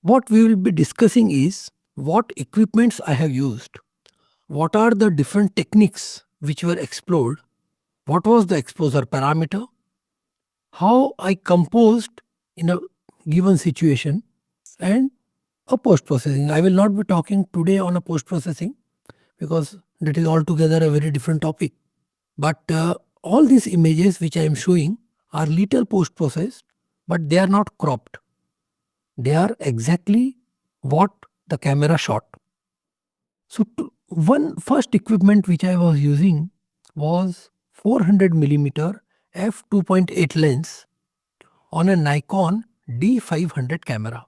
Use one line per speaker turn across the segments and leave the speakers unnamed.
What we will be discussing is what equipments I have used, what are the different techniques which were explored, what was the exposure parameter, how I composed in a given situation, and a post processing. I will not be talking today on a post processing because that is altogether a very different topic. But all these images which I am showing are little post processed, but they are not cropped. They are exactly what the camera shot. So one first equipment which I was using was 400mm f2.8 lens on a Nikon D500 camera.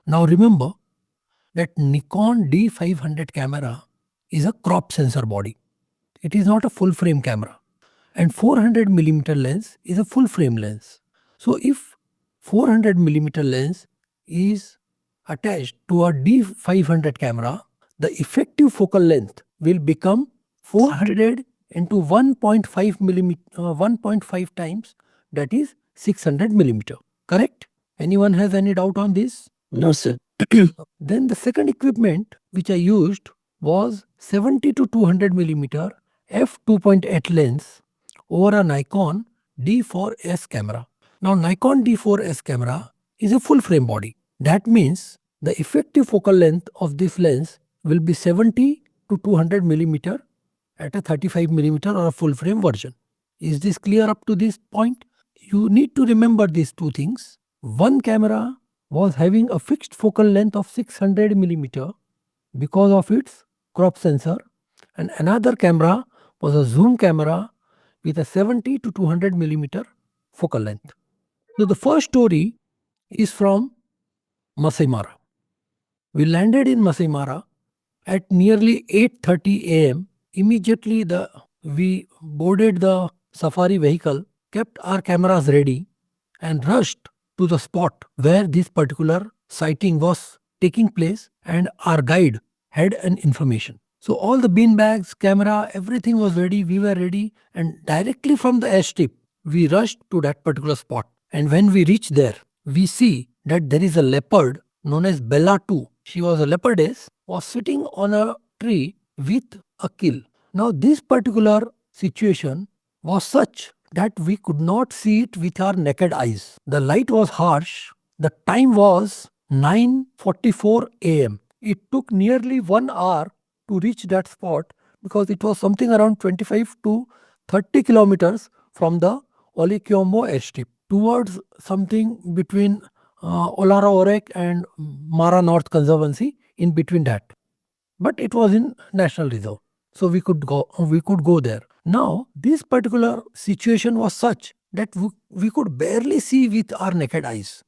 Now remember that Nikon D500 camera is a crop sensor body. It is not a full frame camera. And 400mm lens is a full frame lens. So if 400mm lens is attached to a D500 camera, the effective focal length will become 400 into 1.5 times, that is 600mm. Correct? Anyone has any doubt on this?
No, sir.
Then the second equipment which I used was 70 to 200mm f2.8 lens over a Nikon D4S camera. Now Nikon D4S camera is a full frame body. That means the effective focal length of this lens will be 70 to 200mm at a 35mm or a full frame version. Is this clear up to this point? You need to remember these two things. One camera was having a fixed focal length of 600mm because of its crop sensor, and another camera was a zoom camera with a 70 to 200mm focal length. So the first story is from Maasai Mara. We landed in Maasai Mara at nearly 8:30 a.m. Immediately we boarded the safari vehicle, kept our cameras ready, and rushed to the spot where this particular sighting was taking place, and our guide had an information. So all the bean bags, camera, everything was ready, we were ready, and directly from the airstrip, we rushed to that particular spot. And when we reached there, we see that there is a leopard known as Bella 2. She was a leopardess, was sitting on a tree with a kill. Now this particular situation was such that we could not see it with our naked eyes. The light was harsh. The time was 9:44 a.m. It took nearly 1 hour to reach that spot because it was something around 25 to 30 kilometers from the Olikiombo airstrip towards something between Olara Orek and Mara North Conservancy, in between that. But it was in National Reserve, so we could go there. Now this particular situation was such that we could barely see with our naked eyes.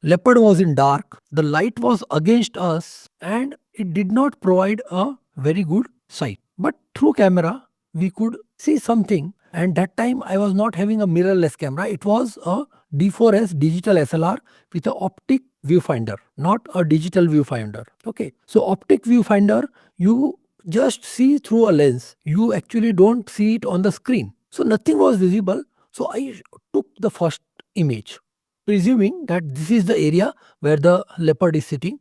Leopard was in dark, the light was against us, and it did not provide a very good sight. But through camera we could see something, and that time I was not having a mirrorless camera. It was a D4S digital SLR with an optic viewfinder, not a digital viewfinder. Okay, so optic viewfinder, you just see through a lens. You actually don't see it on the screen. So nothing was visible. So I took the first image, presuming that this is the area where the leopard is sitting.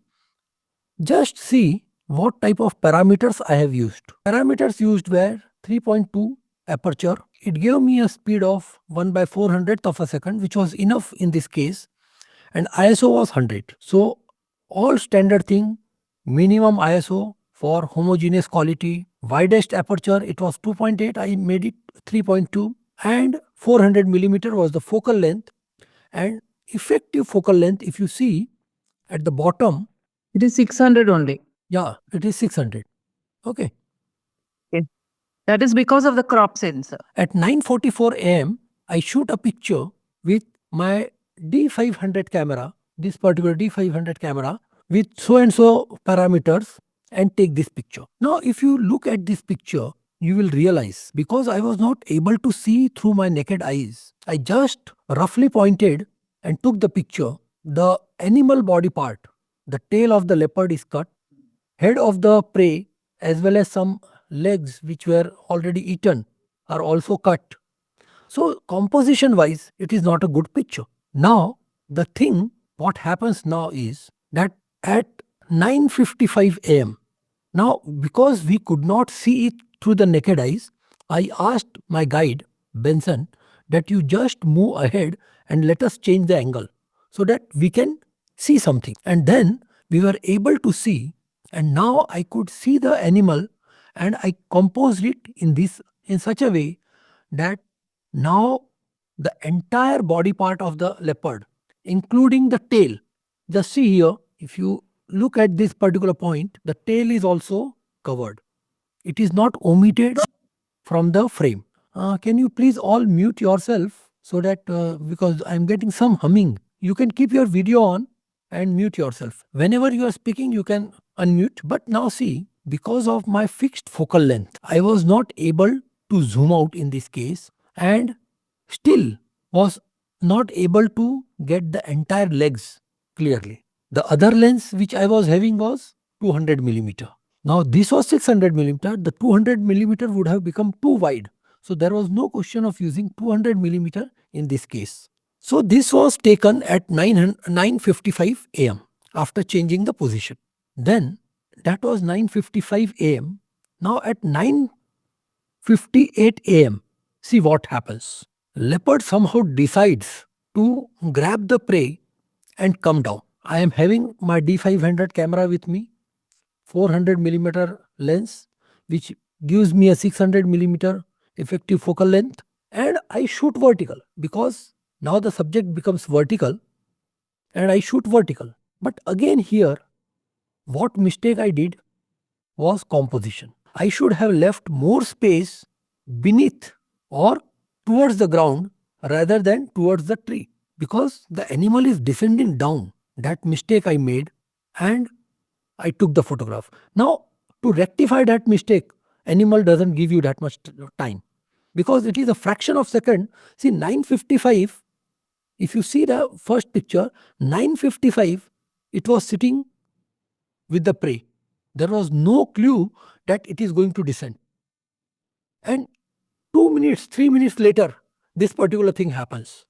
Just see what type of parameters I have used. Parameters used were 3.2 aperture. It gave me a speed of 1/400th of a second, which was enough in this case, and ISO was 100. So all standard thing, minimum ISO for homogeneous quality, widest aperture, it was 2.8, I made it 3.2, and 400mm was the focal length, and effective focal length, if you see at the bottom,
It is 600 only.
yeah, it is 600. Okay.
Okay. That is because of the crop sensor.
At 9:44 a.m., I shoot a picture with my D500 camera, this particular D500 camera, with so and so parameters, and take this picture. Now, if you look at this picture, you will realize, because I was not able to see through my naked eyes, I just roughly pointed and took the picture. The animal body part, the tail of the leopard is cut, head of the prey, as well as some legs which were already eaten, are also cut. So composition wise, it is not a good picture. Now the thing what happens now is that at 9:55 am, now because we could not see it through the naked eyes, I asked my guide, Benson, that you just move ahead and let us change the angle so that we can see something. And then we were able to see, and now I could see the animal, and I composed it in such a way that now the entire body part of the leopard, including the tail, just see here, if you look at this particular point, the tail is also covered. It is not omitted from the frame. Can you please all mute yourself so that because I'm getting some humming. You can keep your video on and mute yourself. Whenever you are speaking, you can unmute. But now see, because of my fixed focal length, I was not able to zoom out in this case, and still was not able to get the entire legs clearly. The other lens which I was having was 200 millimeter. Now this was 600 millimeter. The 200 millimeter would have become too wide. So there was no question of using 200 millimeter in this case. So this was taken at 9:55 am after changing the position. Then that was 9:55 am. Now at 9:58 am, see what happens. Leopard somehow decides to grab the prey and come down. I am having my D500 camera with me, 400 millimeter lens, which gives me a 600 millimeter effective focal length, and I shoot vertical because now the subject becomes vertical and I shoot vertical. But again here, what mistake I did was composition. I should have left more space beneath or towards the ground rather than towards the tree, because the animal is descending down. That mistake I made, and I took the photograph. Now, to rectify that mistake, animal doesn't give you that much time because it is a fraction of second. See, 9:55, if you see the first picture, 9:55, it was sitting with the prey. There was no clue that it is going to descend. And 2 minutes, 3 minutes later, this particular thing happens.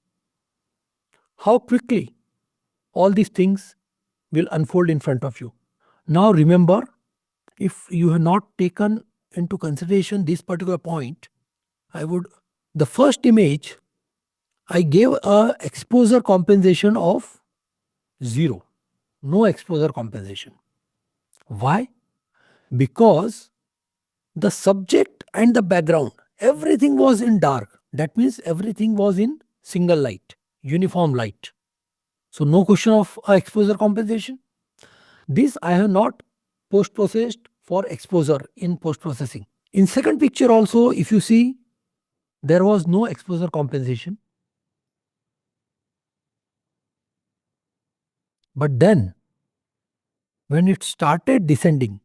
How quickly all these things will unfold in front of you. Now remember, if you have not taken into consideration this particular point, the first image, I gave a exposure compensation of 0. No exposure compensation. Why? Because the subject and the background, everything was in dark. That means everything was in single light, uniform light. So no question of exposure compensation. This I have not post-processed for exposure in post-processing. In second picture also, if you see, there was no exposure compensation. But then, when it started descending,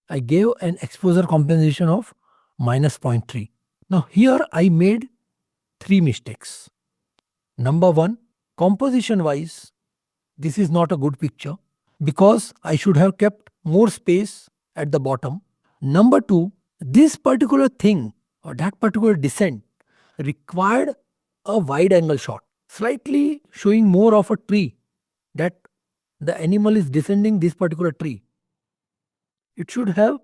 I gave an exposure compensation of -0.3. Now here I made 3 mistakes. Number 1, composition wise, this is not a good picture because I should have kept more space at the bottom. Number 2, this particular thing or that particular descent required a wide angle shot, slightly showing more of a tree, that the animal is descending this particular tree. It should have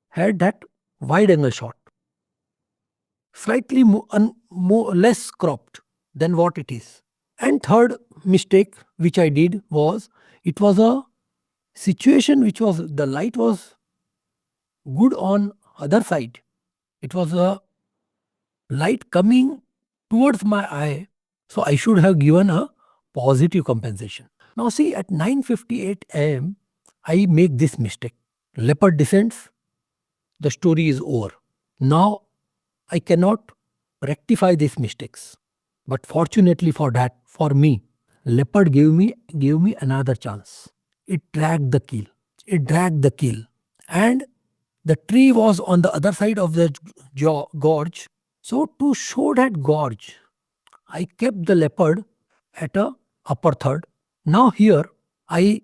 had that wide angle shot, slightly less cropped than what it is. And third mistake which I did was, it was a situation which was, the light was good on other side. It was a light coming towards my eye, so I should have given a positive compensation. Now see, at 9:58 am, I make this mistake. Leopard descends, the story is over. Now I cannot rectify these mistakes. But fortunately for me, leopard gave me another chance. It dragged the kill. It dragged the kill. And the tree was on the other side of the gorge. So to show that gorge, I kept the leopard at a upper third. Now here, I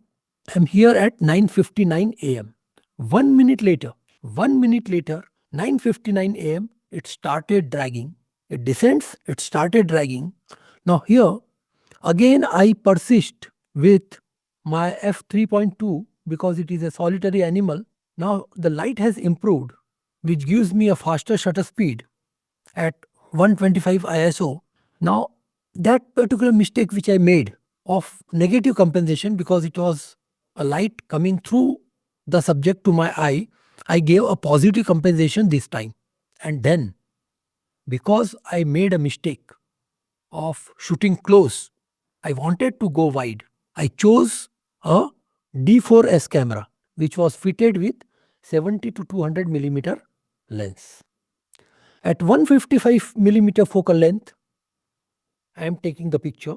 am here at 9:59 am. 1 minute later, 9:59 am, it started dragging. It descends, it started dragging. Now here, again I persist with my f3.2 because it is a solitary animal. Now the light has improved, which gives me a faster shutter speed at 125 ISO. Now that particular mistake which I made of negative compensation, because it was a light coming through the subject to my eye, I gave a positive compensation this time. And then, because I made a mistake of shooting close, I wanted to go wide. I chose a D4S camera, which was fitted with 70 to 200 millimeter lens. At 155 millimeter focal length, I am taking the picture,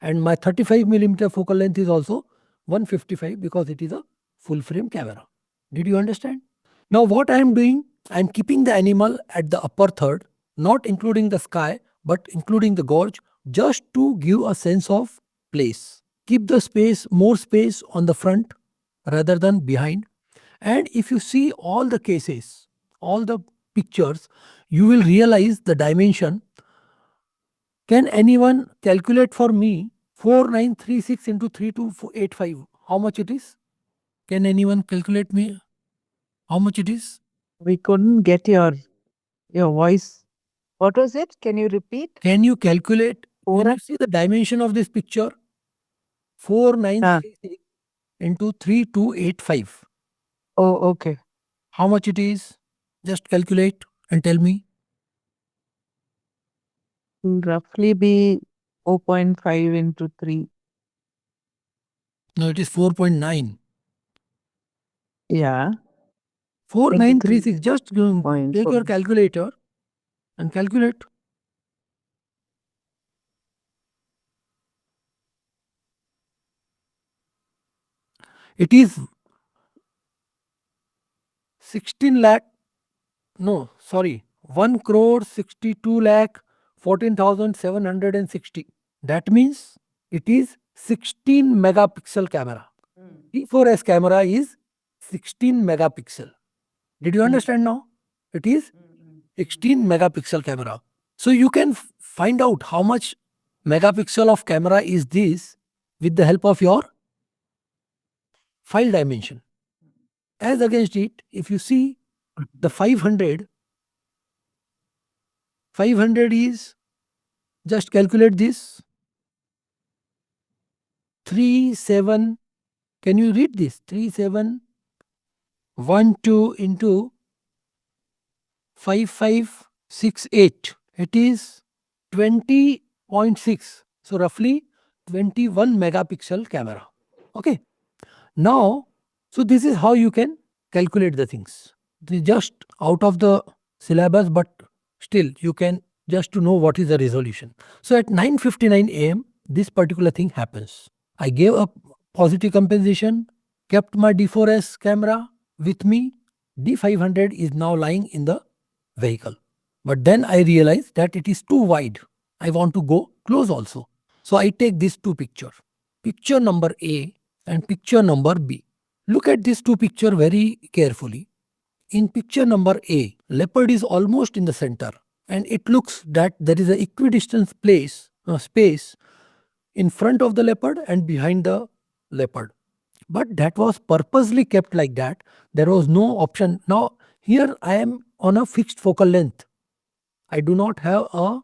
and my 35 millimeter focal length is also 155 because it is a full frame camera. Did you understand? Now what I am doing, I am keeping the animal at the upper third, not including the sky but including the gorge, just to give a sense of place. Keep the space, more space on the front rather than behind. And if you see all the cases, all the pictures, you will realize the dimension. Can anyone calculate for me 4936 into 3285? How much it is? Can anyone calculate me how much it is?
We couldn't get your voice. What was it? Can you repeat?
Can you calculate? When
Four.
you see the dimension of this picture,
Ah,
4936 into 3285.
oh, okay.
How much it is? Just calculate and tell me.
Will roughly be 0.5 into 3.
No, it is 4.9.
Yeah.
4936. Just
Point
take your
four.
calculator and calculate. It is 16 lakh. No, sorry. 1 crore 62 lakh 14,760. That means it is 16 megapixel camera. T4S camera is 16 megapixel. Did you understand now? It is 16 megapixel camera. So you can find out how much megapixel of camera is this with the help of your file dimension. As against it, if you see the 500 is, just calculate this, 37, can you read this? 3712 into 5568. It is 20.6. So roughly 21 megapixel camera. Okay. Now, so this is how you can calculate the things. Just out of the syllabus, but still you can, just to know what is the resolution. So at 9:59 a.m., this particular thing happens. I gave a positive compensation, kept my D4S camera with me. D500 is now lying in the vehicle. But then I realized that it is too wide. I want to go close also. So I take these two pictures. Picture number A and picture number B. Look at these two pictures very carefully. In picture number A, leopard is almost in the center, and it looks that there is an equidistant space in front of the leopard and behind the leopard. But that was purposely kept like that. There was no option. Now, here I am on a fixed focal length. I do not have a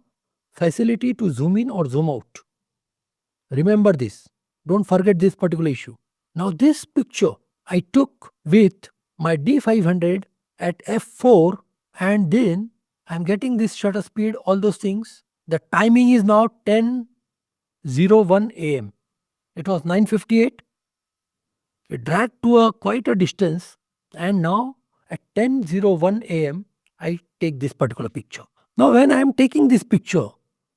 facility to zoom in or zoom out. Remember this. Don't forget this particular issue. Now, this picture I took with my D500 at f4, and then I'm getting this shutter speed, all those things. The timing is now 10:01 am. It was 9:58. It dragged to quite a distance, and now at 10:01 am, I take this particular picture. Now, when I am taking this picture,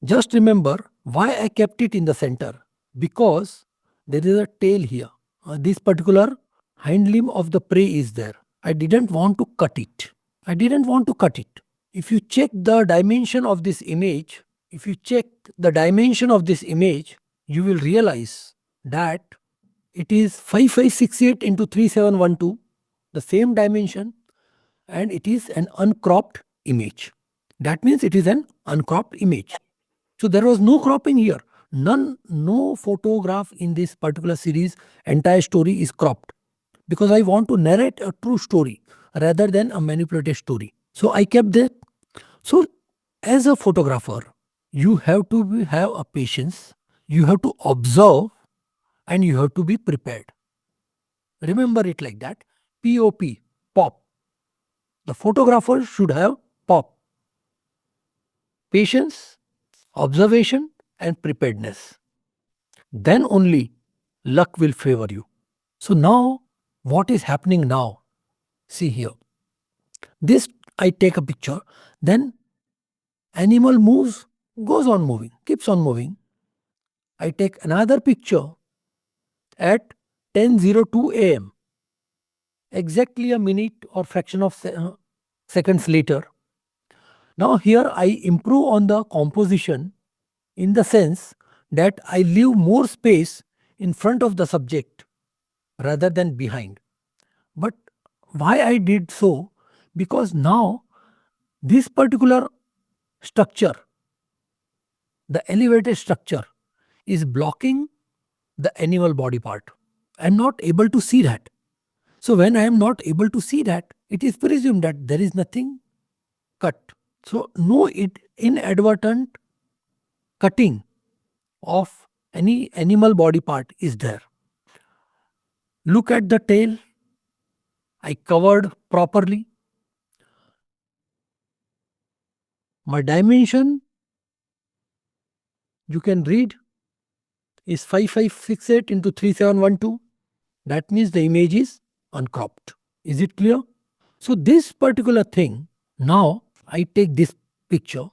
just remember why I kept it in the center. Because there is a tail here. This particular hind limb of the prey is there. I didn't want to cut it. I didn't want to cut it. If you check the dimension of this image, you will realize that it is 5568 into 3712, the same dimension, and it is an uncropped image. That means it is an uncropped image. So there was no cropping here. No photograph in this particular series, entire story is cropped because I want to narrate a true story rather than a manipulated story. So I kept that. So as a photographer, you have to have a patience, you have to observe, and you have to be prepared. Remember it like that. POP, pop. The photographer should have pop, patience, observation, and preparedness. Then only luck will favor you. So now, what is happening now? See here. This I take a picture, then animal moves, goes on moving, keeps on moving. I take another picture at 10:02 a.m. Exactly a minute or fraction of seconds later. Now here I improve on the composition in the sense that I leave more space in front of the subject rather than behind. But why I did so? Because now this particular structure, the elevated structure, is blocking the animal body part. I am not able to see that. So when I am not able to see that, it is presumed that there is nothing cut. So no inadvertent cutting of any animal body part is there. Look at the tail. I covered properly. My dimension, you can read, is 5568 into 3712. That means the image is uncropped. Is it clear? So this particular thing, now I take this picture,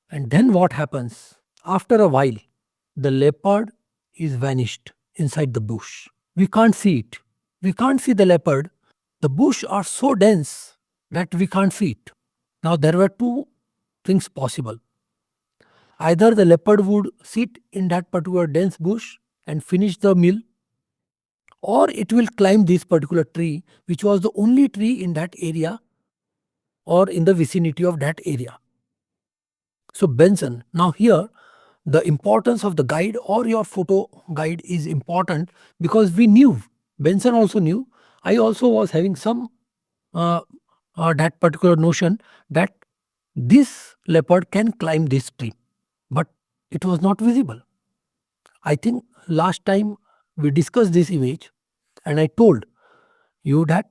and then what happens? After a while, the leopard is vanished inside the bush. We can't see it. We can't see the leopard. The bush are so dense that we can't see it. Now there were two things possible. Either the leopard would sit in that particular dense bush and finish the meal, or it will climb this particular tree, which was the only tree in that area or in the vicinity of that area. So Benson, now here the importance of the guide or your photo guide is important because we knew, Benson also knew, I also was having some uh, that particular notion that this leopard can climb this tree, but it was not visible. I think last time we discussed this image and I told you that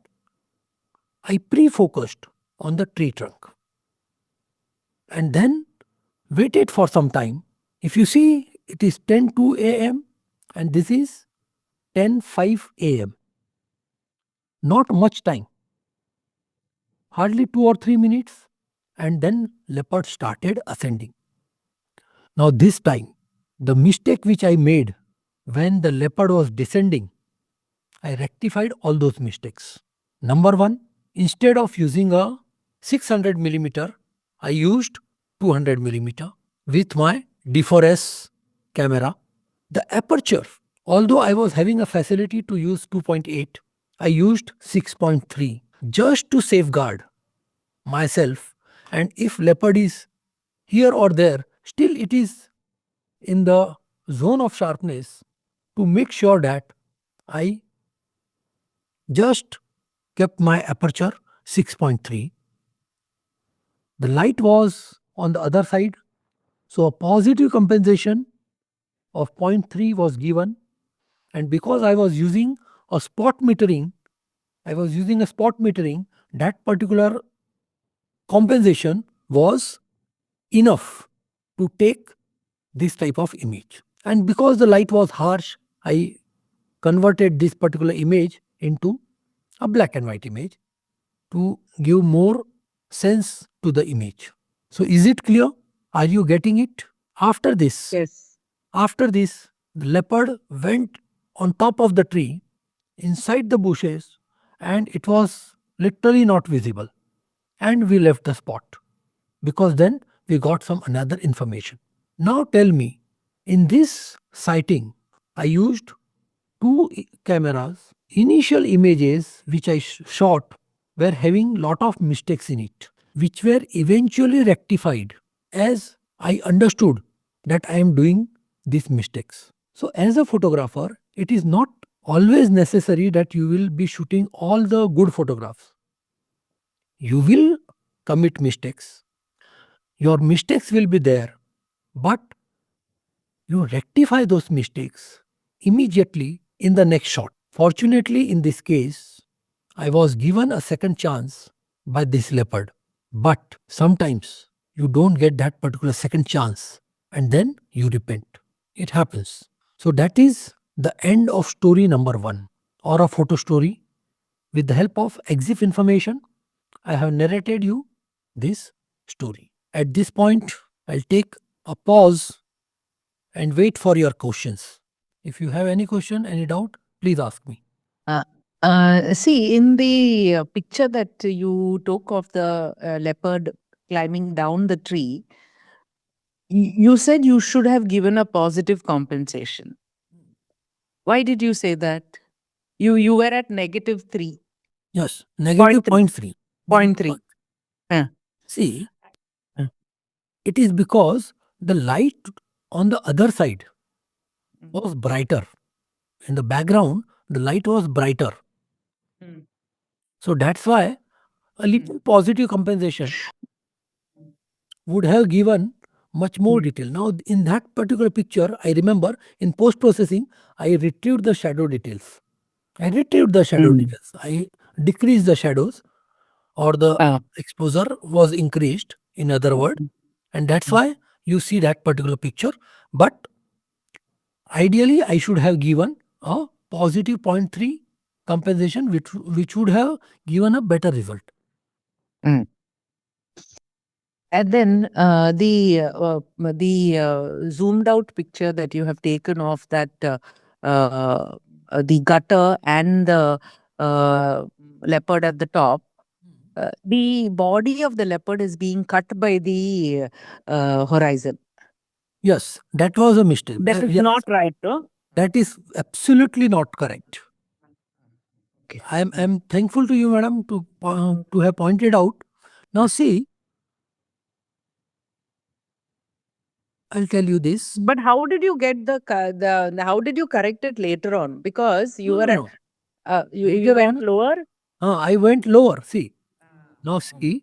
I pre-focused on the tree trunk and then waited for some time. If you see, it is 10:02 a.m. and this is 10:05 a.m. Not much time, hardly 2 or 3 minutes, and then leopard started ascending. Now this time, the mistake which I made when the leopard was descending, I rectified all those mistakes. Number one, instead of using a 600 millimeter, I used 200 millimeter with my D4S camera. The aperture, although I was having a facility to use 2.8, I used 6.3 just to safeguard myself. And if leopard is here or there, still it is in the zone of sharpness to make sure that I just kept my aperture 6.3. The light was on the other side, so a positive compensation of zero point 0.3 was given, and because I was using a spot metering, that particular compensation was enough to take this type of image. And because the light was harsh, I converted this particular image into a black and white image to give more sense to the image. So is it clear? Are you getting it? After this,
Yes.
the leopard went on top of the tree inside the bushes and it was literally not visible. And we left the spot because then we got some another information. Now tell me, in this sighting, I used two cameras. Initial images which I shot were having lot of mistakes in it, which were eventually rectified as I understood that I am doing these mistakes. So, as a photographer, it is not always necessary that you will be shooting all the good photographs. You will commit mistakes. Your mistakes will be there, but you rectify those mistakes immediately in the next shot. Fortunately, in this case, I was given a second chance by this leopard. But sometimes you don't get that particular second chance and then you repent. It happens. So that is the end of story number 1 or a photo story. With the help of EXIF information, I have narrated you this story. At this point, I'll take a pause and wait for your questions. If you have any question, any doubt, please ask me.
Uh, See, in the picture that you took of the leopard climbing down the tree, you said you should have given a positive compensation. Why did you say that? You were at -3.
Yes,
Point
negative
three.
0.3.
Point 3. Yeah.
See,
Yeah.
it is because the light on the other side
Mm.
was brighter. In the background, the light was brighter.
Mm.
So that's why a little positive compensation would have given much more
Mm.
detail. Now, in that particular picture, I remember in post processing, I retrieved the shadow details.
Mm.
I decreased the shadows, or the
Ah.
exposure was increased, in other words, and that's
Mm.
why you see that particular picture. But ideally, I should have given a positive 0.3 compensation, which would have given a better result.
Mm. And then the zoomed out picture that you have taken of that the gutter and the uh, leopard at the top, the body of the leopard is being cut by the horizon.
Yes, that was a mistake.
That is
Yeah,
not right, no?
that is absolutely not correct.
Okay.
I'm thankful to you, madam, to have pointed out. Now, see, I'll tell you this.
But how did you get the how did you correct it later on? Because you
No,
were
no, no.
you went lower.
I went lower. See, now see.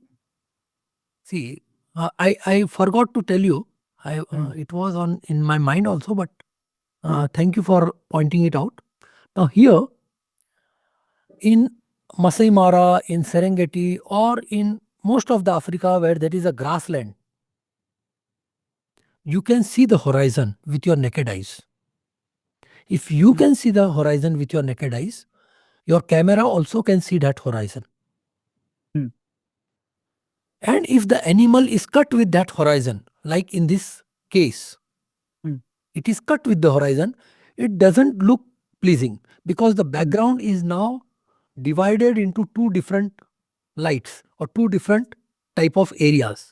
I forgot to tell you.
Mm.
It was on in my mind also, but
Mm.
thank you for pointing it out. Now here in Masai Mara, in Serengeti, or in most of the Africa where there is a grassland, you can see the horizon with your naked eyes. If you
Mm.
can see the horizon with your naked eyes, your camera also can see that horizon.
Mm.
And if the animal is cut with that horizon, like in this case,
Mm.
it is cut with the horizon, it doesn't look pleasing because the
Mm.
background is now divided into two different lights or two different type of areas.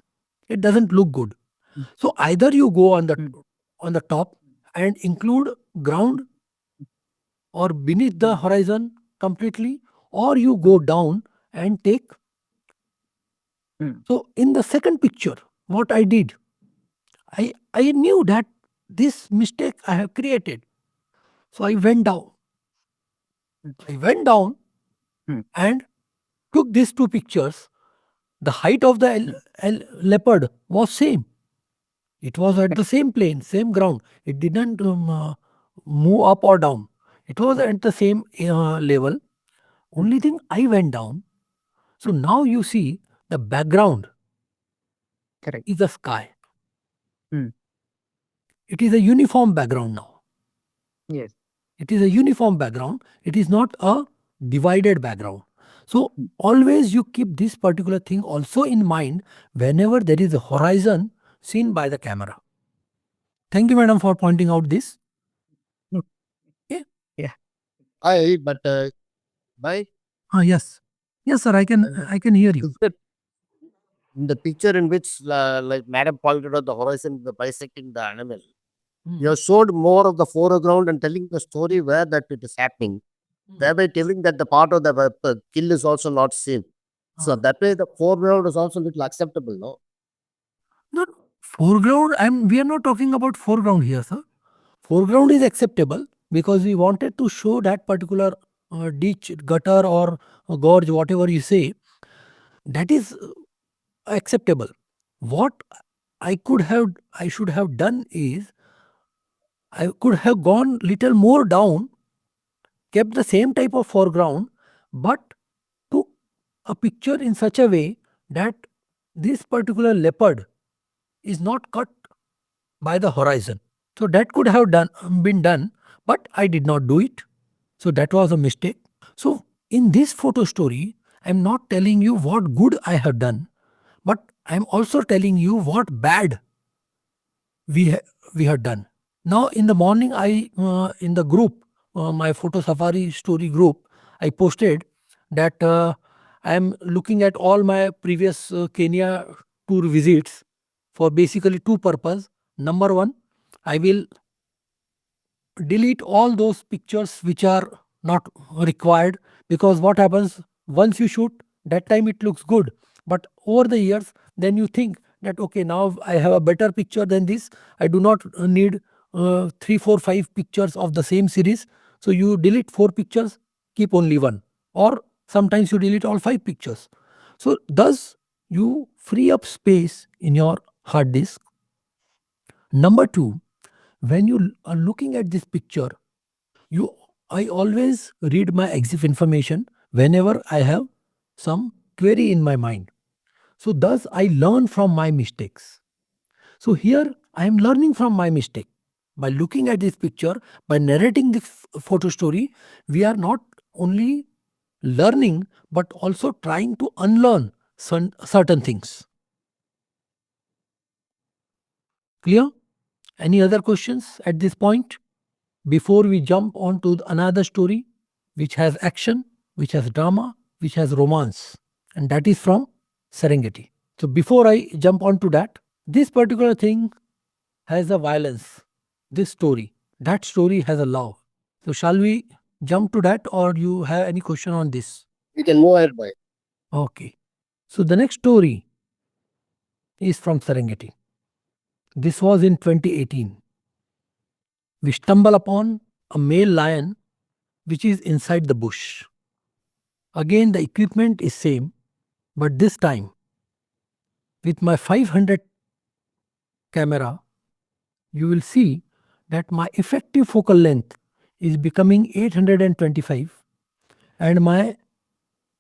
It doesn't look good.
Mm.
So either you go
Mm.
on the top and include ground or beneath the
Mm.
horizon completely, or you
Mm.
go down and take.
Mm.
So in the second picture, what I did, I knew that this mistake I have created. So I went down. I went down
Mm.
and took these two pictures. The height of the
Mm.
leopard was same. It was at the same plane, same ground. It didn't move up or down. It was at the same level.
Mm.
Only thing, I went down. So
Mm.
now you see the background
Correct.
is the sky.
Mm.
It is a uniform background now.
Yes.
It is a uniform background. It is not a divided background. So
Mm.
always you keep this particular thing also in mind whenever there is a horizon seen by the camera. Thank you, madam, for pointing out this.
Mm.
Okay.
Yeah.
But by
Yes. Yes, sir. I can hear you.
picture, in the picture in which, like Madam pointed out the horizon, the bisecting the animal, you have showed more of the foreground and telling the story where that it is happening, thereby telling that the part of the kill is also not seen. So that way, the foreground is also little acceptable, no?
No, foreground. We are not talking about foreground here, sir. Foreground is acceptable because we wanted to show that particular ditch, gutter, or gorge, whatever you say, that is acceptable. What I should have done is I could have gone little more down, kept the same type of foreground, but took a picture in such a way that this particular leopard is not cut by the horizon. So that could have been done, but I did not do it. So that was a mistake. So in this photo story, I'm not telling you what good I have done, but I'm also telling you what bad we have done. Now in the morning, I in the group, my photo safari story group, I posted that I am looking at all my previous Kenya tour visits for basically two purpose. Number one, I will delete all those pictures which are not required, because what happens, once you shoot, that time it looks good, but over the years then you think that okay, now I have a better picture than this, I do not need 3 4 5 pictures of the same series. So you delete 4 pictures, keep only one, or sometimes you delete all 5 pictures. So thus you free up space in your hard disk. Number 2, when you are looking at this picture, you I always read my exif information whenever I have some query in my mind. So thus I learn from my mistakes. So here I am learning from my mistake. By looking at this picture, by narrating this photo story, we are not only learning but also trying to unlearn certain things. Clear? Any other questions at this point? Before we jump on to another story which has action, which has drama, which has romance, and that is from Serengeti. So before I jump on to that, this particular thing has a violence. This story, that story has a love. So shall we jump to that, or you have any question on this?
You can move ahead, boy.
Okay. So the next story is from Serengeti. This was in 2018. We stumble upon a male lion which is inside the bush. Again, the equipment is same, but this time with my 500 camera, you will see that my effective focal length is becoming 825, and my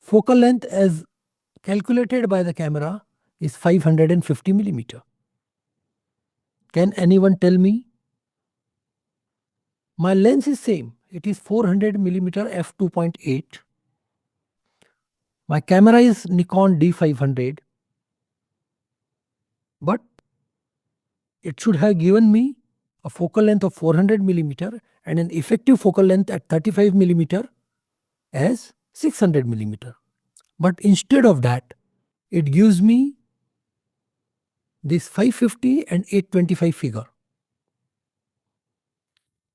focal length as calculated by the camera is 550 millimeter. Can anyone tell me? My lens is same. It is 400 millimeter f2.8. My camera is Nikon D500, but it should have given me a focal length of 400 millimeter and an effective focal length at 35 millimeter as 600 millimeter. But instead of that, it gives me this 550 and 825 figure.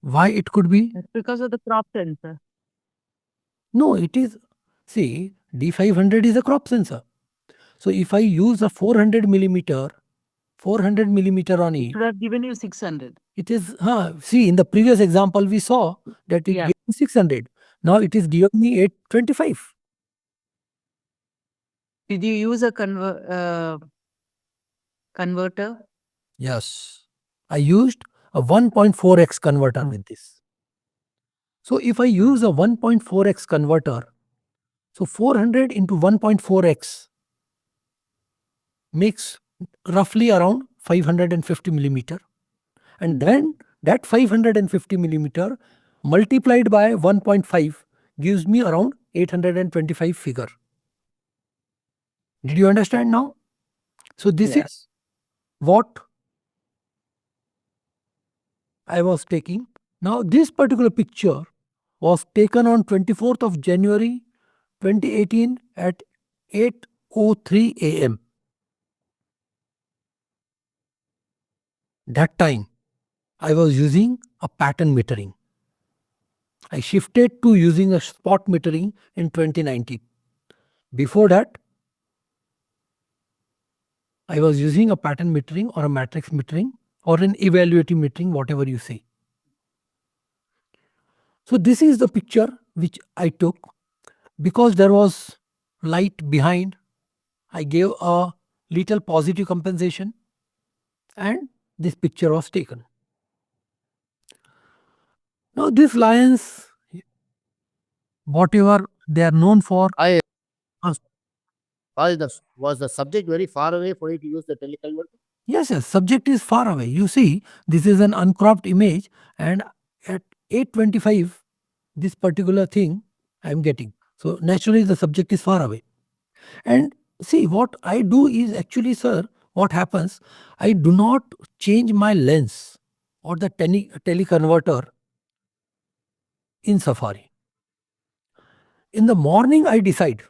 Why it could be?
That's because of the crop sensor.
No, it is, see, D500 is a crop sensor. So if I use a 400 millimeter on it,
Should have given you 600.
it is, see, in the previous example we saw that it
Yeah.
gave me 600. Now it is giving me 825.
Did you use a converter?
Yes. I used a 1.4x converter with this. So if I use a 1.4x converter, so 400 into 1.4x makes roughly around 550 millimeter. And then that 550 millimeter multiplied by 1.5 gives me around 825 figure. Did you understand now? So this is what I was taking. Now this particular picture was taken on 24th of January 2018 at 8:03 a.m. That time I was using a pattern metering. I shifted to using a spot metering in 2019. Before that, I was using a pattern metering or a matrix metering or an evaluative metering, whatever you say. So this is the picture which I took. Because there was light behind, I gave a little positive compensation and this picture was taken. Now these lions, whatever they are known for.
Was the subject very far away for you to use the teleconverter?
Yes, subject is far away. You see, this is an uncropped image and at 8:25, this particular thing I am getting. So naturally the subject is far away. And see, what I do is actually, sir, what happens, I do not change my lens or the teleconverter in Safari. In the morning, I decide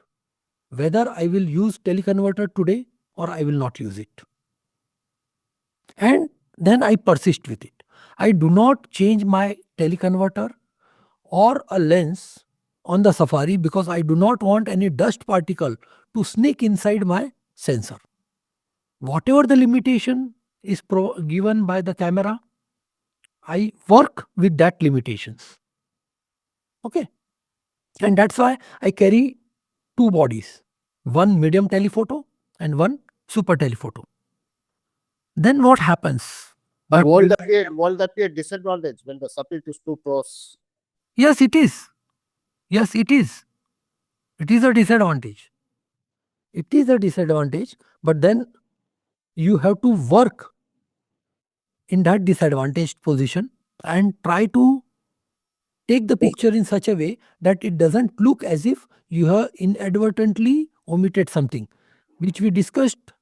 whether I will use teleconverter today or I will not use it. And then I persist with it. I do not change my teleconverter or a lens on the Safari because I do not want any dust particle to sneak inside my sensor. Whatever the limitation is given by the camera, I work with that limitations. Okay. And that's why I carry two bodies, one medium telephoto and one super telephoto. Then what happens?
But won't that be a disadvantage when the subject is too close?
Yes, it is. Yes, it is. It is a disadvantage. It is a disadvantage, but then you have to work in that disadvantaged position and try to take the picture in such a way that it doesn't look as if you have inadvertently omitted something, which we discussed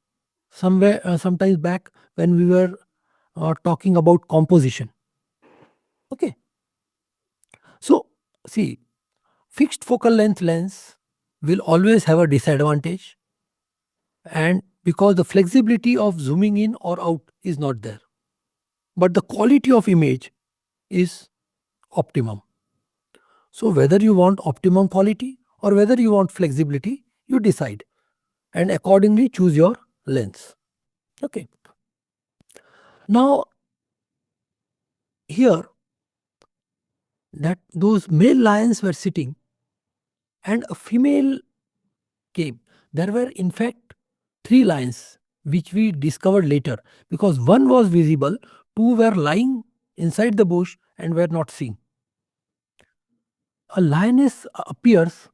somewhere sometimes back when we were talking about composition. Okay. So see, fixed focal length lens will always have a disadvantage, and because the flexibility of zooming in or out is not there, but the quality of image is optimum. So whether you want optimum quality or whether you want flexibility, you decide and accordingly choose your lens. Okay. Now here that those male lions were sitting and a female came. There were in fact 3 lions which we discovered later because one was visible, 2 were lying inside the bush and were not seen. A lioness appears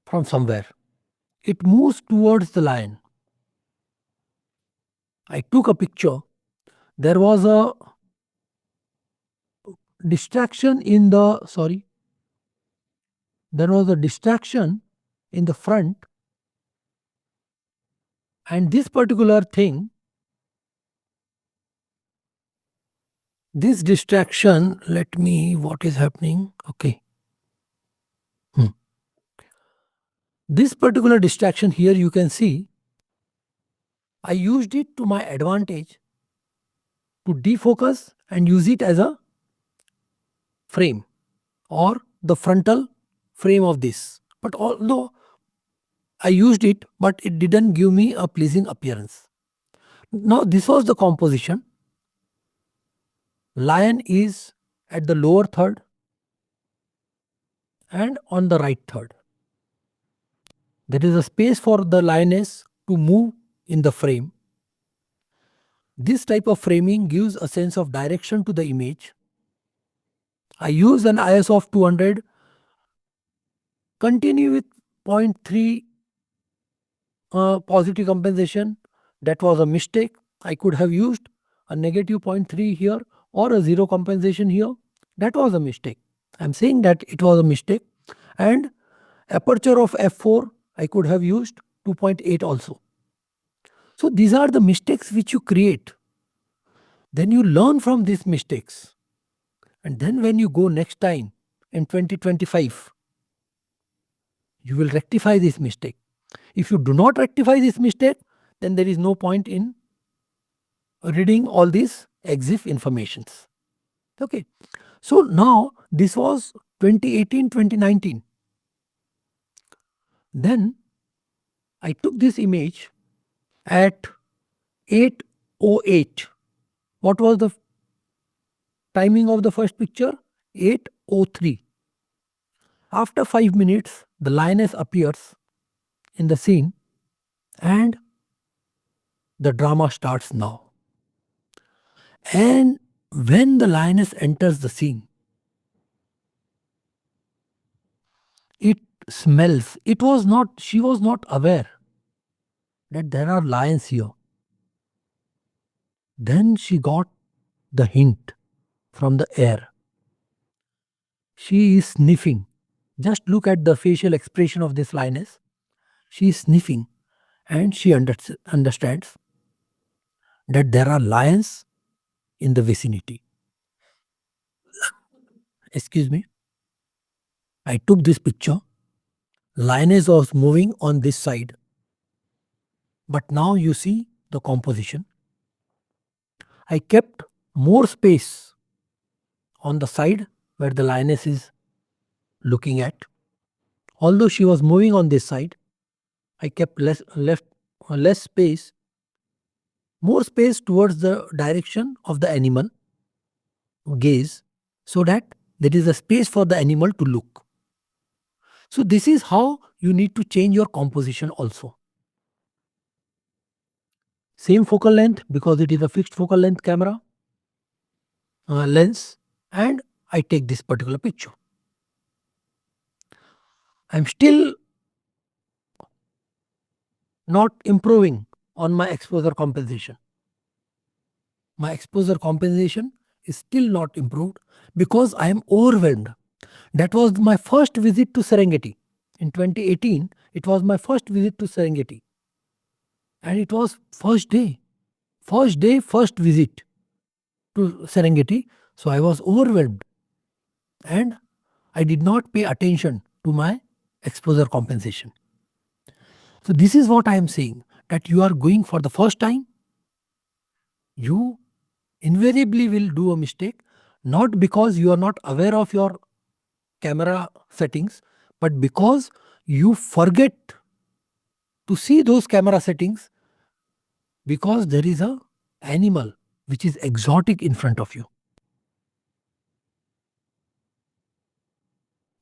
from somewhere. It moves towards the lion. I took a picture. There was a distraction in the front, and this particular thing, this distraction, what is happening? Okay. This particular distraction here you can see, I used it to my advantage to defocus and use it as a frame or the frontal frame of this. But although I used it, but it didn't give me a pleasing appearance. Now this was the composition. Lion is at the lower third and on the right third. There is a space for the lioness to move in the frame. This type of framing gives a sense of direction to the image. I use an ISO of 200, continue with 0.3 positive compensation. That was a mistake. I could have used a negative 0.3 here or a 0 compensation here. That was a mistake. I am saying that it was a mistake. And aperture of f4, I could have used 2.8 also. So these are the mistakes which you create. Then you learn from these mistakes. And then when you go next time in 2025, you will rectify this mistake. If you do not rectify this mistake, then there is no point in reading all these EXIF informations. Okay. So now this was 2018-2019. Then I took this image at 8:08. What was the timing of the first picture? 8:03. After 5 minutes, the lioness appears in the scene and the drama starts now. And when the lioness enters the scene, it smells. She was not aware that there are lions here. Then she got the hint from the air. She is sniffing. Just look at the facial expression of this lioness. She is sniffing and she understands that there are lions in the vicinity. Excuse me. I took this picture. Lioness was moving on this side. But now you see the composition. I kept more space on the side where the lioness is looking at. Although she was moving on this side, I kept less space, more space towards the direction of the animal gaze, so that there is a space for the animal to look. So this is how you need to change your composition also. Same focal length, because it is a fixed focal length camera lens, and I take this particular picture. I am still not improving on my exposure compensation. My exposure compensation is still not improved because I am overwhelmed. That was my first visit to Serengeti. In 2018, it was my first visit to Serengeti. And it was first day, first visit to Serengeti. So I was overwhelmed. And I did not pay attention to my exposure compensation. So this is what I am saying, that you are going for the first time, you invariably will do a mistake, not because you are not aware of your camera settings, but because you forget to see those camera settings because there is a animal which is exotic in front of you.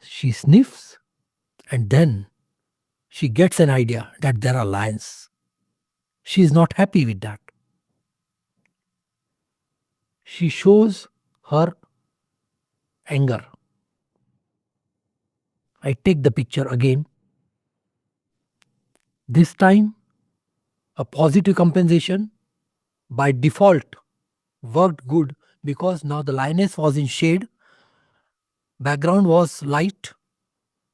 She sniffs and then she gets an idea that there are lions. She is not happy with that. She shows her anger. I take the picture again. This time, a positive compensation by default worked good because now the lioness was in shade, background was light.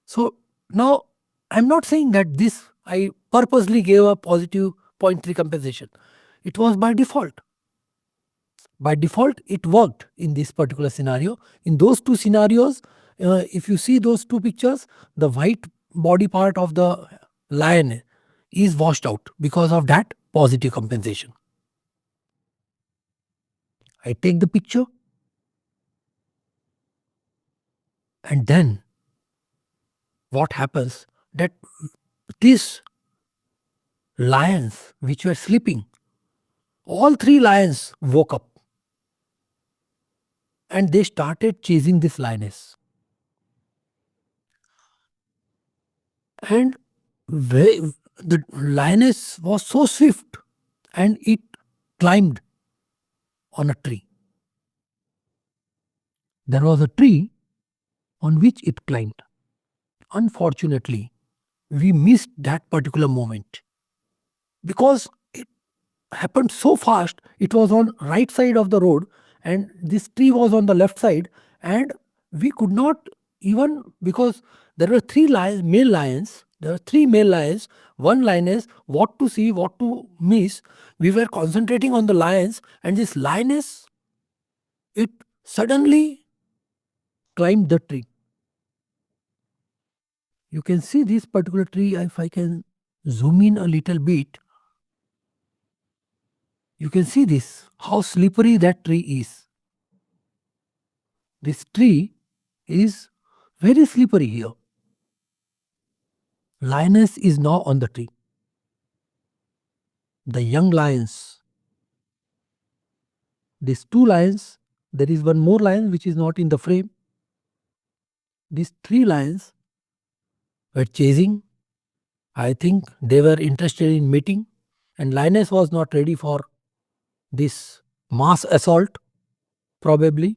So now I'm not saying that this I purposely gave a positive 0.3 compensation. It was by default. By default, it worked in this particular scenario. In those two scenarios, if you see those two pictures, the white body part of the lion is washed out because of that positive compensation. I take the picture and then what happens that these lions which were sleeping, all three lions woke up and they started chasing this lioness. And the lioness was so swift and it climbed on a tree. There was a tree on which it climbed. Unfortunately, we missed that particular moment because it happened so fast. It was on right side of the road and this tree was on the left side, and we could not even, because there were three lions, male lions. There were three male lions, one lioness, what to see, what to miss. We were concentrating on the lions, and this lioness, it suddenly climbed the tree. You can see this particular tree. If I can zoom in a little bit, you can see this, how slippery that tree is. This tree is very slippery here. Lioness is now on the tree. The young lions, these two lions, there is one more lion which is not in the frame. these three lions were chasing. I think they were interested in mating, and lioness was not ready for this mass assault, probably,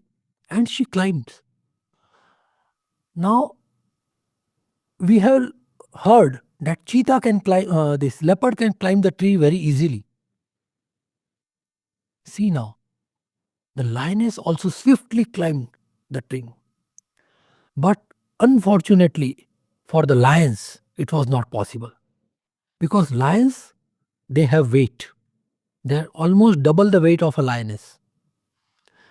and she climbed. Now, we have heard that cheetah can climb, this leopard can climb the tree very easily. See now, the lioness also swiftly climbed the tree. But unfortunately for the lions, it was not possible. Because lions, they have weight. They are almost double the weight of a lioness.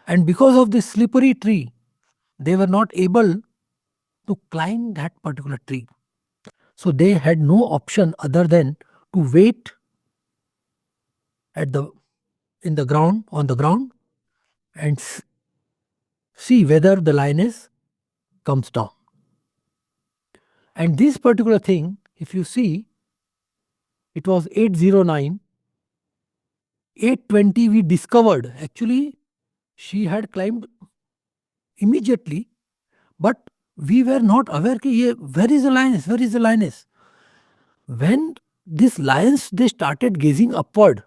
And because of this slippery tree, they were not able to climb that particular tree. So they had no option other than to wait at the in the ground on the ground and see whether the lioness comes down. And this particular thing, if you see, it was 809, 820 we discovered. Actually, she had climbed immediately, but we were not aware where is the lioness, where is the lioness. When these lions, they started gazing upward,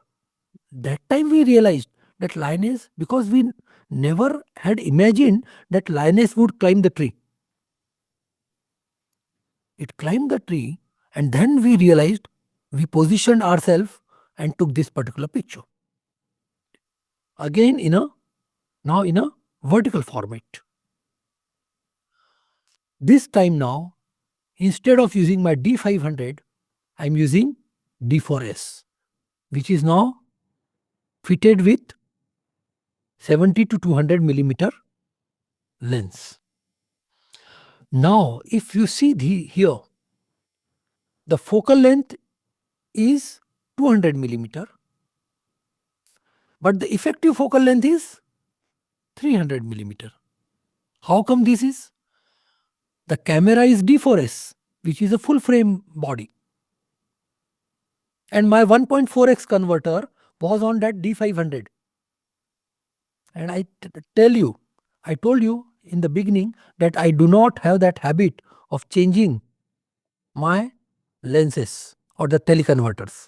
that time we realized that lioness, because we never had imagined that lioness would climb the tree. It climbed the tree, and then we realized, we positioned ourselves and took this particular picture. Again now in a vertical format. This time now, instead of using my D500, I am using D4S, which is now fitted with 70 to 200 millimeter lens. Now, if you see here, the focal length is 200 millimeter, but the effective focal length is 300 millimeter. How come this is? The camera is D4S, which is a full frame body. And my 1.4x converter was on that D500. And I told you in the beginning that I do not have that habit of changing my lenses or the teleconverters.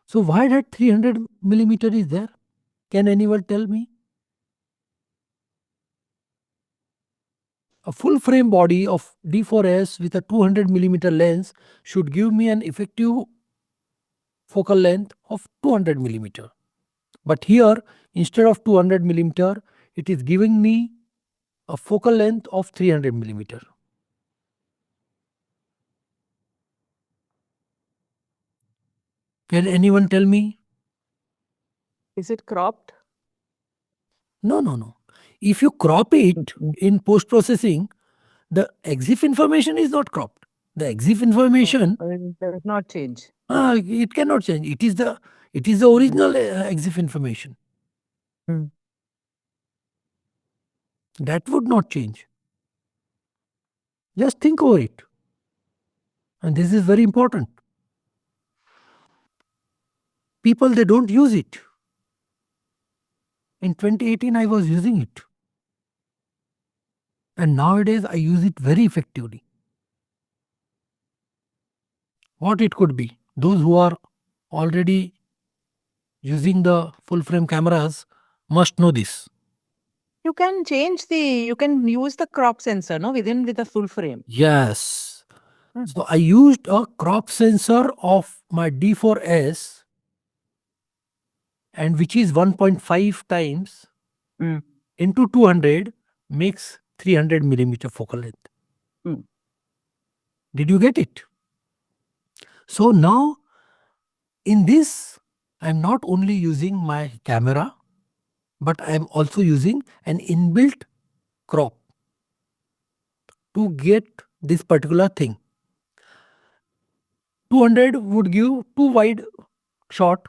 So why that 300 millimeter is there? Can anyone tell me? A full frame body of D4S with a 200 millimeter lens should give me an effective focal length of 200 millimeter. But here, instead of 200 millimeter, it is giving me a focal length of 300 millimeter. Can anyone tell me?
Is it cropped?
No. If you crop it in post-processing, the EXIF information is not cropped. The EXIF information,
It does not change.
it cannot change. It is the original EXIF information. That would not change. Just think over it. And this is very important. People, they don't use it. In 2018, I was using it. And nowadays, I use it very effectively. What it could be? Those who are already using the full frame cameras must know this.
You can use the crop sensor, no, with the full frame.
Yes. So I used a crop sensor of my D4S, and which is 1.5 times into 200 makes 300 millimeter focal length. Did you get it? So now in this, I am not only using my camera, but I am also using an inbuilt crop to get this particular thing. 200 would give too wide shot.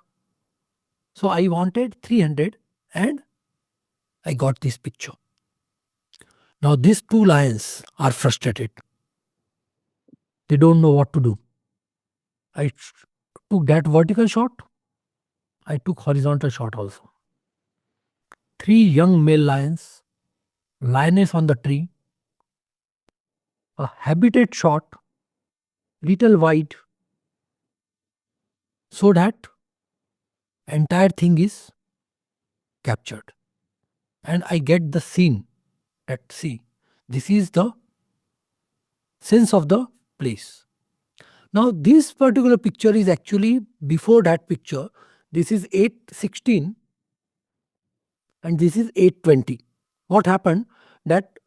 So I wanted 300 and I got this picture. Now these two lions are frustrated. They don't know what to do. I took that vertical shot. I took horizontal shot also. 3 young male lions, lioness on the tree, a habitat shot little wide so that entire thing is captured and I get the scene at sea. This is the sense of the place. Now this particular picture is actually before that picture. This is 816 and this is 820. What happened that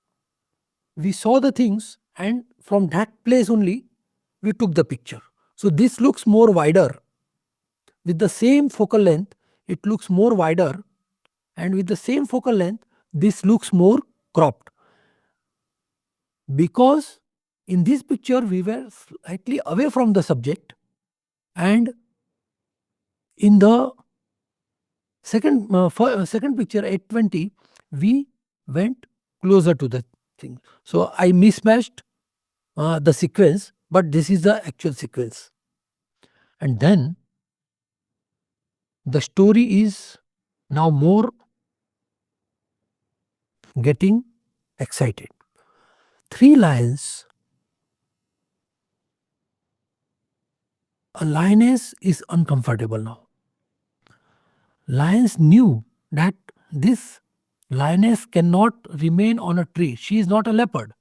we saw the things and from that place only we took the picture. So this looks more wider. With the same focal length, it looks more wider, and with the same focal length, this looks more cropped. Because in this picture we were slightly away from the subject, and in the second picture 820 we went closer to the thing. So I mismatched the sequence, but this is the actual sequence. And then the story is now more getting excited. Three lions. A lioness is uncomfortable now. Lions knew that this lioness cannot remain on a tree. She is not a leopard.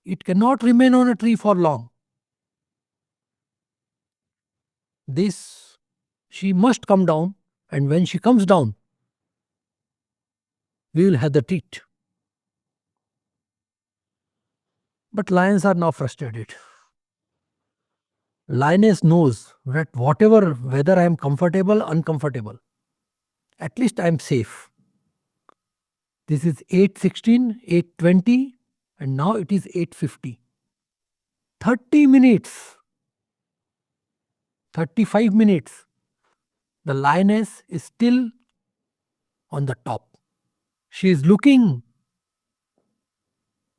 It cannot remain on a tree for long. She must come down, and when she comes down, we will have the treat. But lions are now frustrated. Lioness knows that whatever, whether I am comfortable, uncomfortable, at least I am safe. This is 816, 820, and now it is 850. 30 minutes, 35 minutes, the lioness is still on the top. She is looking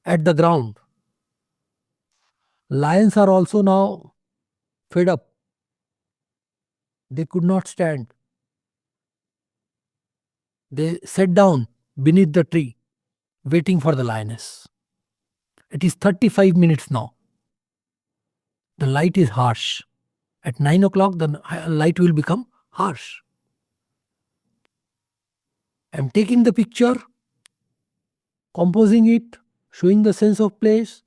at the ground. Lions are also now fed up. They could not stand. They sat down beneath the tree, waiting for the lioness. It is 35 minutes now. The light is harsh. At 9 o'clock, the light will become harsh. I am taking the picture, composing it, showing the sense of place.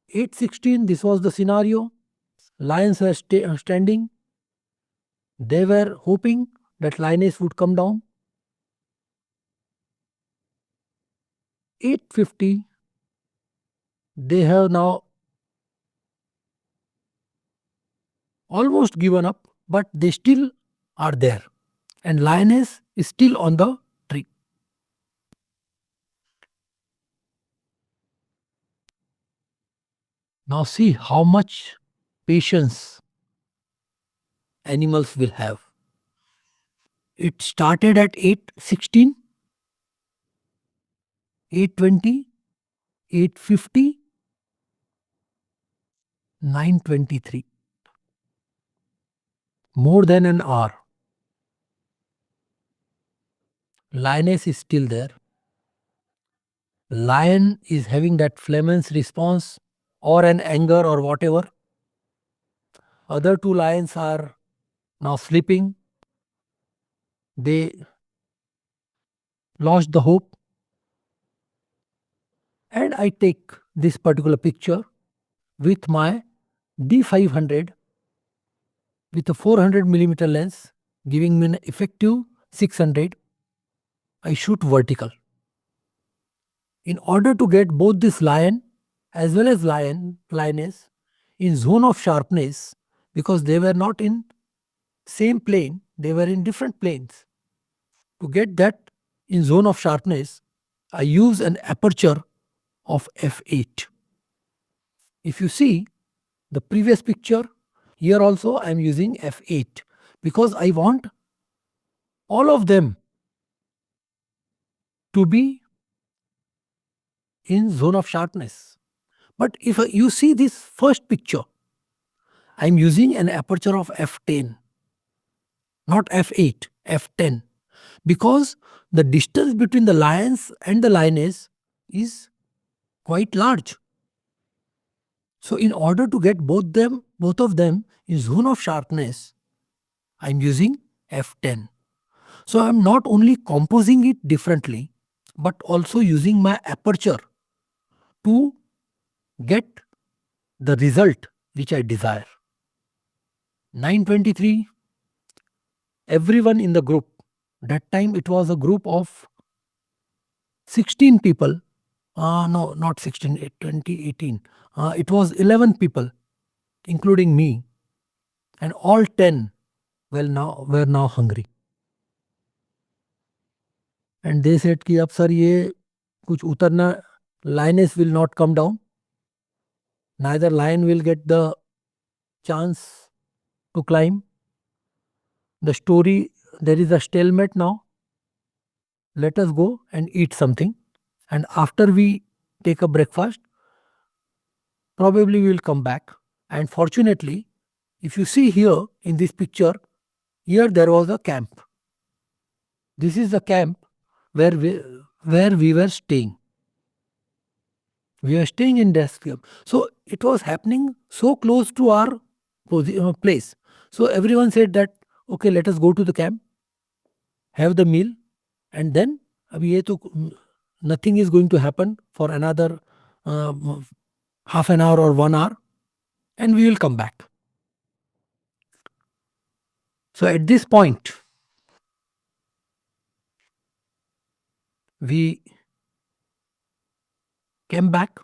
816, this was the scenario. Lions were standing. They were hoping that lioness would come down. 850, they have now almost given up, but they still are there. And lioness is still on the tree. Now see how much patience animals will have. It started at 816, 820, 850, 923. More than an hour. Lioness is still there. Lion is having that Flemen's response or an anger or whatever. Other two lions are now sleeping. They lost the hope. And I take this particular picture with my D500 with a 400mm lens, giving me an effective 600. I shoot vertical. In order to get both this lion as well as lioness in zone of sharpness, because they were not in same plane, they were in different planes. To get that in zone of sharpness, I use an aperture of f8. If you see the previous picture, here also I am using f8 because I want all of them to be in zone of sharpness. But if you see this first picture, I am using an aperture of f10, not f8, f10, because the distance between the lions and the lioness is quite large. So in order to get both of them in zone of sharpness, I'm using f10. So I'm not only composing it differently, but also using my aperture to get the result which I desire. 923, everyone in the group, that time it was a group of 16 people. No, not 16, 2018. It was 11 people, including me, and all 10 were now hungry. And they said कि अब sir ये कुछ उतरना, lioness will not come down, neither lion will get the chance to climb. The story, there is a stalemate now. Let us go and eat something, and after we take a breakfast, probably we will come back. And fortunately, if you see here in this picture, here there was a camp. This is the camp where we were staying. We were staying in this camp. So it was happening so close to our place. So everyone said that, okay, let us go to the camp, have the meal, and then अभी ये तो nothing is going to happen for another half an hour or 1 hour, and we will come back. So at this point, we came back,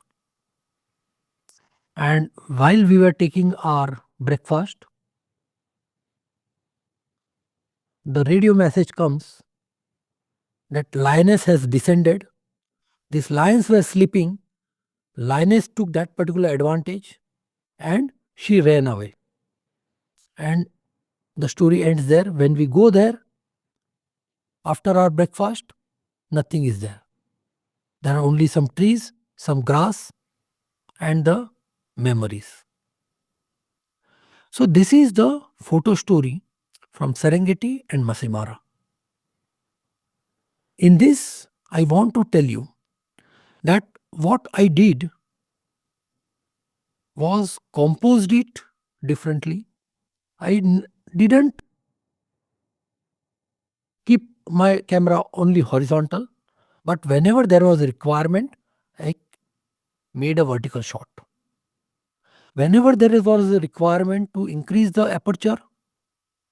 and while we were taking our breakfast, the radio message comes that lioness has descended. These lions were sleeping. Lioness took that particular advantage and she ran away. And the story ends there. When we go there, after our breakfast, nothing is there. There are only some trees, some grass, and the memories. So this is the photo story from Serengeti and Masai Mara. In this, I want to tell you that what I did was composed it differently. I didn't keep my camera only horizontal, but whenever there was a requirement, I made a vertical shot. Whenever there was a requirement to increase the aperture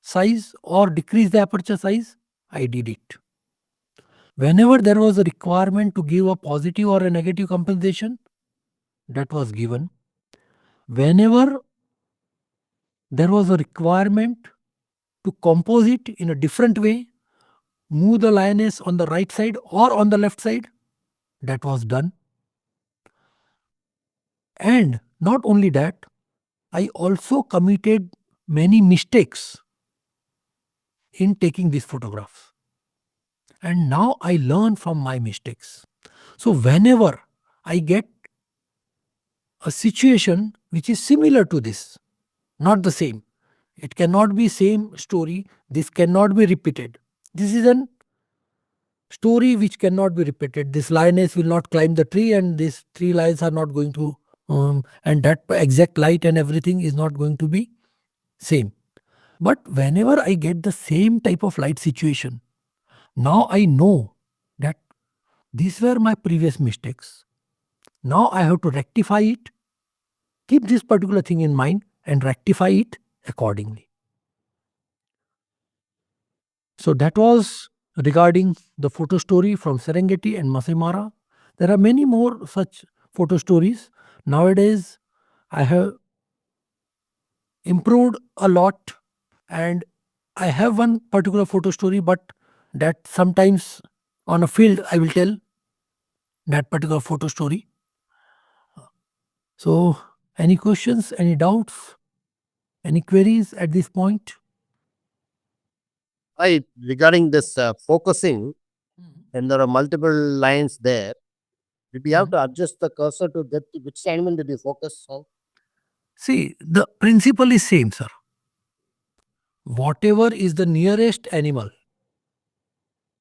size or decrease the aperture size, I did it. Whenever there was a requirement to give a positive or a negative compensation, that was given. Whenever there was a requirement to compose it in a different way, move the lioness on the right side or on the left side, that was done. And not only that, I also committed many mistakes in taking these photographs. And now I learn from my mistakes. So whenever I get a situation which is similar to this, not the same, it cannot be same story, this cannot be repeated. This is an story which cannot be repeated. This lioness will not climb the tree and these 3 lions are not going to, and that exact light and everything is not going to be same. But whenever I get the same type of light situation, now I know that these were my previous mistakes. Now I have to rectify it, keep this particular thing in mind and rectify it accordingly. So that was regarding the photo story from Serengeti and Masai Mara. There are many more such photo stories. Nowadays, I have improved a lot, and I have one particular photo story, but that sometimes on a field I will tell that particular photo story. So, any questions, any doubts, any queries at this point?
Regarding this focusing, and there are multiple lines there, did we have to adjust the cursor to get which animal did you focus on?
See, the principle is same, sir. Whatever is the nearest animal,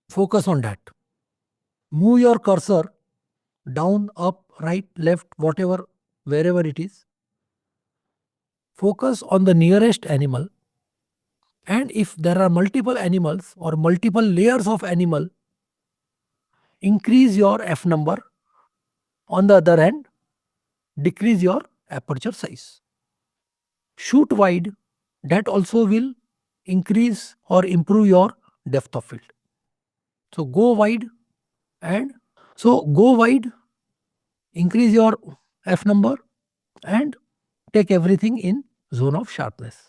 focus on that. Move your cursor down, up, right, left, whatever, wherever it is. Focus on the nearest animal, and if there are multiple animals or multiple layers of animal, increase your f number. On the other hand, decrease your aperture size. Shoot wide, that also will increase or improve your depth of field. So go wide, increase your f number, and take everything in zone of sharpness.